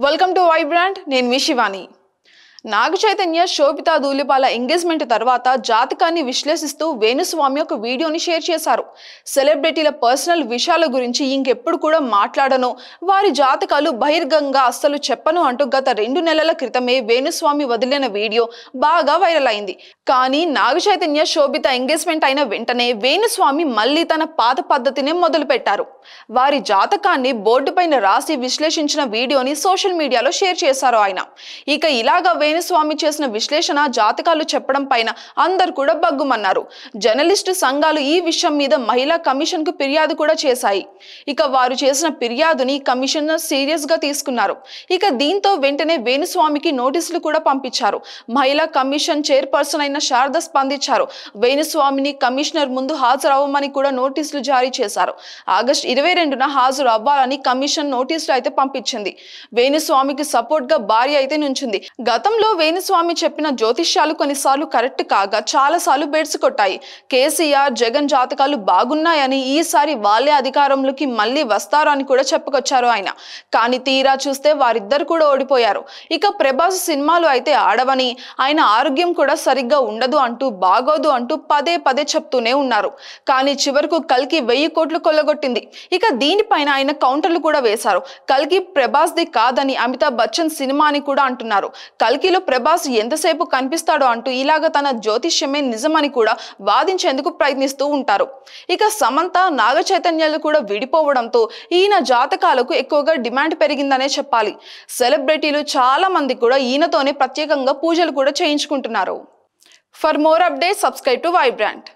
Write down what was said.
Welcome to Vibrant. నేను మీ Shivani. Naga Chaitanya Sobhita Dhulipala engagement తర్వాత జాతకాన్ని విశ్లేషిస్తూ వేణుస్వామి ఒక వీడియోని షేర్ చేశారు. సెలబ్రిటీల పర్సనల్ విషయాల గురించి ఇంకెప్పుడు కూడా మాట్లాడను, వారి జాతకాలు బహిర్గంగా అస్సలు చెప్పను అంటూ గత 2 నెలల క్రితమే వేణుస్వామి వదిలిన వీడియో బాగా వైరల్ అయింది. కానీ నాగ చైతన్య శోభిత ఎంగేజ్మెంట్ అయిన వెంటనే వేణుస్వామి మళ్ళీ తన పాత పద్ధతినే మొదలు పెట్టారు. వారి జాతకాన్ని బోర్డు పైన రాసి విశ్లేషించిన వీడియోని సోషల్ మీడియాలో షేర్ చేశారు ఆయన. ఇక ఇలాగా వేణుస్వామి చేసిన విశ్లేషణ, జాతకాలు చెప్పడం పైన అందరు కూడా బగ్గుమన్నారు. జర్నలిస్టు సంఘాలు ఈ విషయం మీద మహిళా కమిషన్ కు ఫిర్యాదు కూడా చేశాయి. ఇక వారు చేసిన ఫిర్యాదుని కమిషనర్ సీరియస్ గా తీసుకున్నారు. ఇక దీంతో వెంటనే వేణుస్వామికి నోటీసులు కూడా పంపించారు. మహిళా కమిషన్ చైర్పర్సన్ అయిన శారద స్పందించారు. వేణుస్వామిని కమిషనర్ ముందు హాజరవ్వమని కూడా నోటీసులు జారీ చేశారు. ఆగస్టు 22న హాజరు అవ్వాలని కమిషన్ నోటీసులు అయితే పంపించింది. వేణుస్వామికి సపోర్ట్ గా భార్య అయితే నుంచింది. గతంలో వేణుస్వామి చెప్పిన జ్యోతిష్యాలు కొన్నిసార్లు కరెక్ట్ కాగా చాలా సార్లు బెడ్స్ కొట్టాయి. కేసీఆర్, జగన్ జాతకాలు బాగున్నాయని, ఈసారి వాళ్ళే అధికారంలోకి మళ్ళీ వస్తారు అని కూడా చెప్పుకొచ్చారు ఆయన. కానీ తీరా చూస్తే వారిద్దరు కూడా ఓడిపోయారు. ఇక ప్రభాస్ సినిమాలు అయితే ఆడవని, ఆయన ఆరోగ్యం కూడా సరిగ్గా ఉండదు అంటూ, బాగోదు అంటూ పదే పదే చెప్తూనే ఉన్నారు. కానీ చివరకు కల్కి 1000 కోట్లు కొల్లగొట్టింది. ఇక దీనిపైన ఆయన కౌంటర్లు కూడా వేశారు. కల్కి ప్రభాస్ ది కాదని, అమితాబ్ బచ్చన్ సినిమా అని కూడా అంటున్నారు. కల్కిలో ప్రభాస్ ఎంతసేపు కనిపిస్తాడో అంటూ ఇలాగ తన జ్యోతిష్యమే నిజమని కూడా వాదించేందుకు ప్రయత్నిస్తూ ఉంటారు. ఇక సమంత, నాగ చైతన్యాలు కూడా విడిపోవడంతో ఈయన జాతకాలకు ఎక్కువగా డిమాండ్ పెరిగిందనే చెప్పాలి. సెలబ్రిటీలు చాలా మంది కూడా ఈయనతోనే ప్రత్యేకంగా పూజలు కూడా చేయించుకుంటున్నారు. For more updates, subscribe to Vibrant.